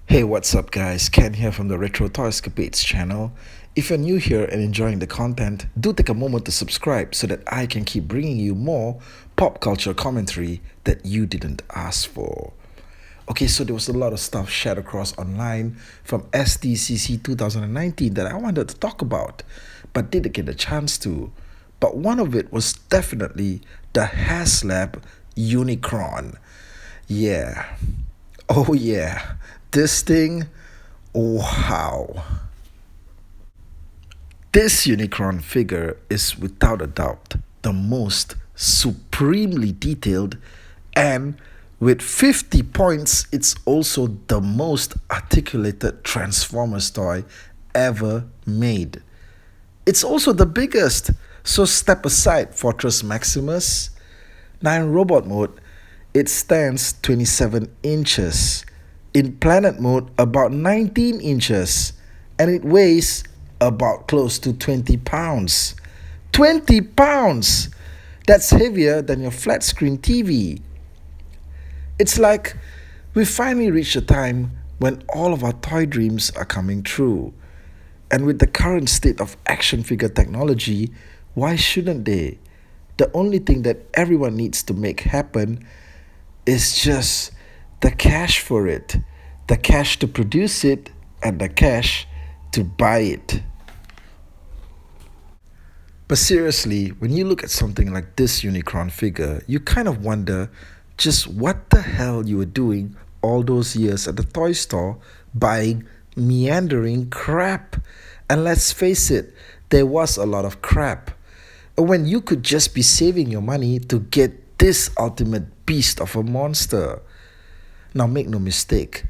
Hey, what's up, guys? Ken here from the Retro Toyscapades channel. If you're new here and enjoying the content, do take a moment to subscribe so that I can keep bringing you more pop culture commentary that you didn't ask for. Okay, so there was a lot of stuff shared across online from SDCC 2019 that I wanted to talk about, but didn't get a chance to. But one of it was definitely the HASLAB Unicron. Yeah. Oh, yeah. This thing, wow. This Unicron figure is without a doubt the most supremely detailed, and with 50 points, it's also the most articulated Transformers toy ever made. It's also the biggest, so step aside Fortress Maximus. Now in robot mode, it stands 27 inches. In planet mode, about 19 inches. And it weighs about close to 20 pounds. 20 pounds! That's heavier than your flat screen TV. It's like we finally reached a time when all of our toy dreams are coming true. And with the current state of action figure technology, why shouldn't they? The only thing that everyone needs to make happen is just the cash for it, the cash to produce it, and the cash to buy it. But seriously, when you look at something like this Unicron figure, you kind of wonder just what the hell you were doing all those years at the toy store buying meandering crap. And let's face it, there was a lot of crap. When you could just be saving your money to get this ultimate beast of a monster. Now make no mistake,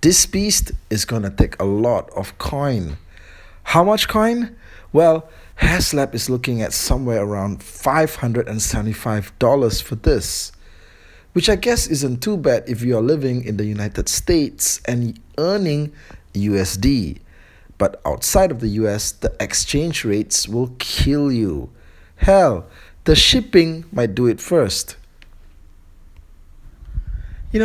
this beast is gonna take a lot of coin. How much coin? Well, HASLAB is looking at somewhere around $575 for this, which I guess isn't too bad if you are living in the United States and earning USD. But outside of the US, the exchange rates will kill you. Hell, the shipping might do it first.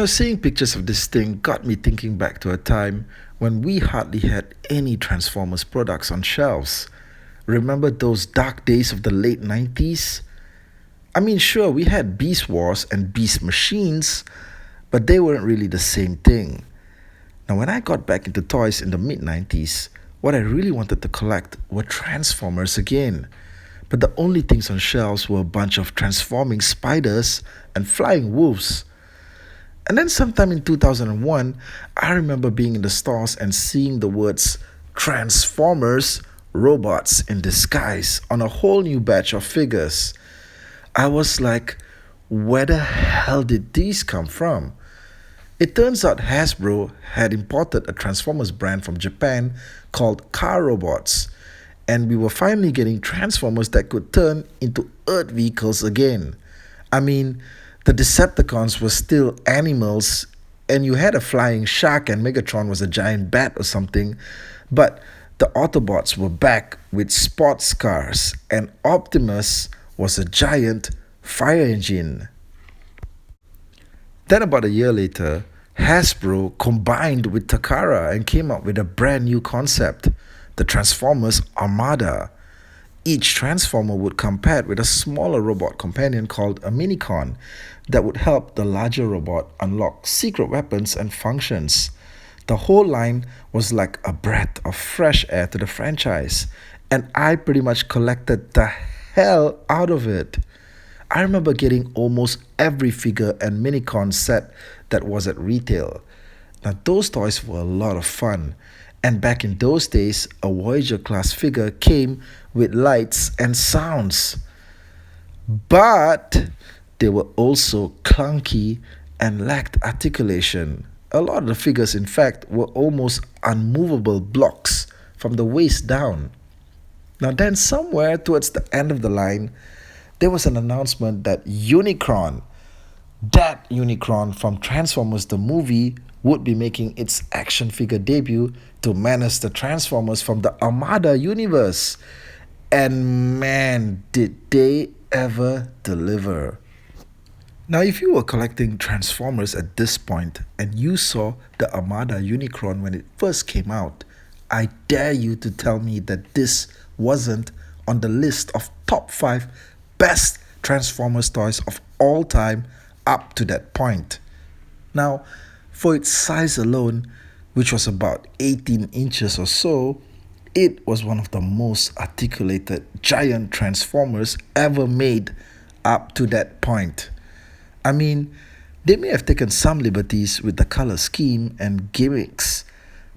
Seeing pictures of this thing got me thinking back to a time when we hardly had any Transformers products on shelves. Remember those dark days of the late 90s? I mean, sure, we had Beast Wars and Beast Machines, but they weren't really the same thing. Now, when I got back into toys in the mid 90s, what I really wanted to collect were Transformers again. But the only things on shelves were a bunch of transforming spiders and flying wolves. And then sometime in 2001, I remember being in the stores and seeing the words Transformers Robots in Disguise on a whole new batch of figures. I was like, where the hell did these come from? It turns out Hasbro had imported a Transformers brand from Japan called Car Robots, and we were finally getting Transformers that could turn into Earth vehicles again. I mean, the Decepticons were still animals, and you had a flying shark and Megatron was a giant bat or something, but the Autobots were back with sports cars, and Optimus was a giant fire engine. Then about a year later, Hasbro combined with Takara and came up with a brand new concept, the Transformers Armada. Each Transformer would come paired with a smaller robot companion called a Minicon that would help the larger robot unlock secret weapons and functions. The whole line was like a breath of fresh air to the franchise, and I pretty much collected the hell out of it. I remember getting almost every figure and Minicon set that was at retail. Now those toys were a lot of fun, and back in those days, a Voyager class figure came with lights and sounds. But they were also clunky and lacked articulation. A lot of the figures, in fact, were almost unmovable blocks from the waist down. Now then, somewhere towards the end of the line, there was an announcement that Unicron, that Unicron from Transformers the movie, would be making its action figure debut to menace the Transformers from the Armada universe. And man, did they ever deliver. Now, if you were collecting Transformers at this point and you saw the Armada Unicron when it first came out, I dare you to tell me that this wasn't on the list of top 5 best Transformers toys of all time up to that point. Now, for its size alone, which was about 18 inches or so, it was one of the most articulated giant Transformers ever made up to that point. I mean, they may have taken some liberties with the color scheme and gimmicks,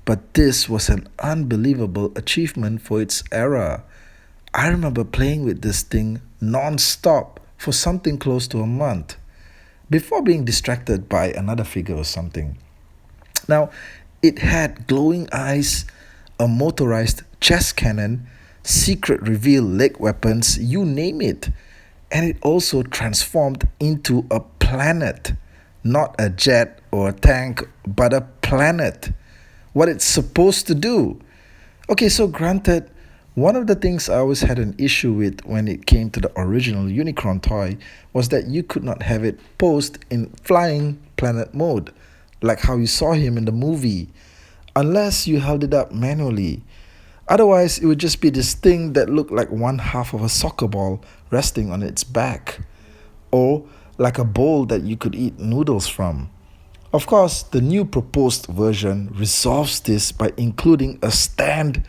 but this was an unbelievable achievement for its era. I remember playing with this thing non-stop for something close to a month before being distracted by another figure or something. Now, it had glowing eyes, a motorized chest cannon, secret reveal leg weapons, you name it. And it also transformed into a planet, not a jet or a tank, but a planet. What it's supposed to do. Okay, so granted, one of the things I always had an issue with when it came to the original Unicron toy was that you could not have it posed in flying planet mode, like how you saw him in the movie, unless you held it up manually. Otherwise, it would just be this thing that looked like one half of a soccer ball resting on its back, or like a bowl that you could eat noodles from. Of course, the new proposed version resolves this by including a stand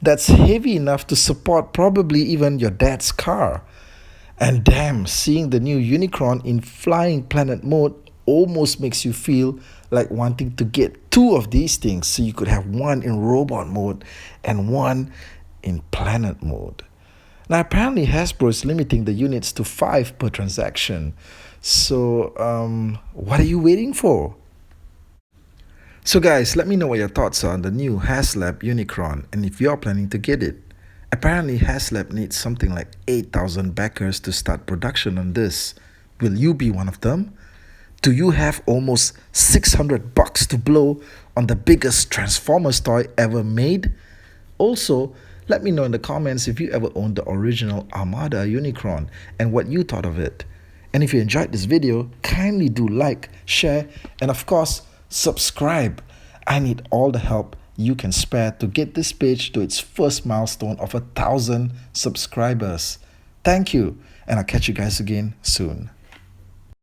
that's heavy enough to support probably even your dad's car. And damn, seeing the new Unicron in flying planet mode almost makes you feel like wanting to get 2 of these things so you could have one in robot mode and one in planet mode. Now, apparently Hasbro is limiting the units to 5 per transaction. So, what are you waiting for? So guys, let me know what your thoughts are on the new HASLAB Unicron and if you're planning to get it. Apparently HASLAB needs something like 8,000 backers to start production on this. Will you be one of them? Do you have almost $600 to blow on the biggest Transformers toy ever made? Also, let me know in the comments if you ever owned the original Armada Unicron and what you thought of it. And if you enjoyed this video, kindly do like, share, and of course, subscribe. I need all the help you can spare to get this page to its first milestone of 1,000 subscribers. Thank you, and I'll catch you guys again soon.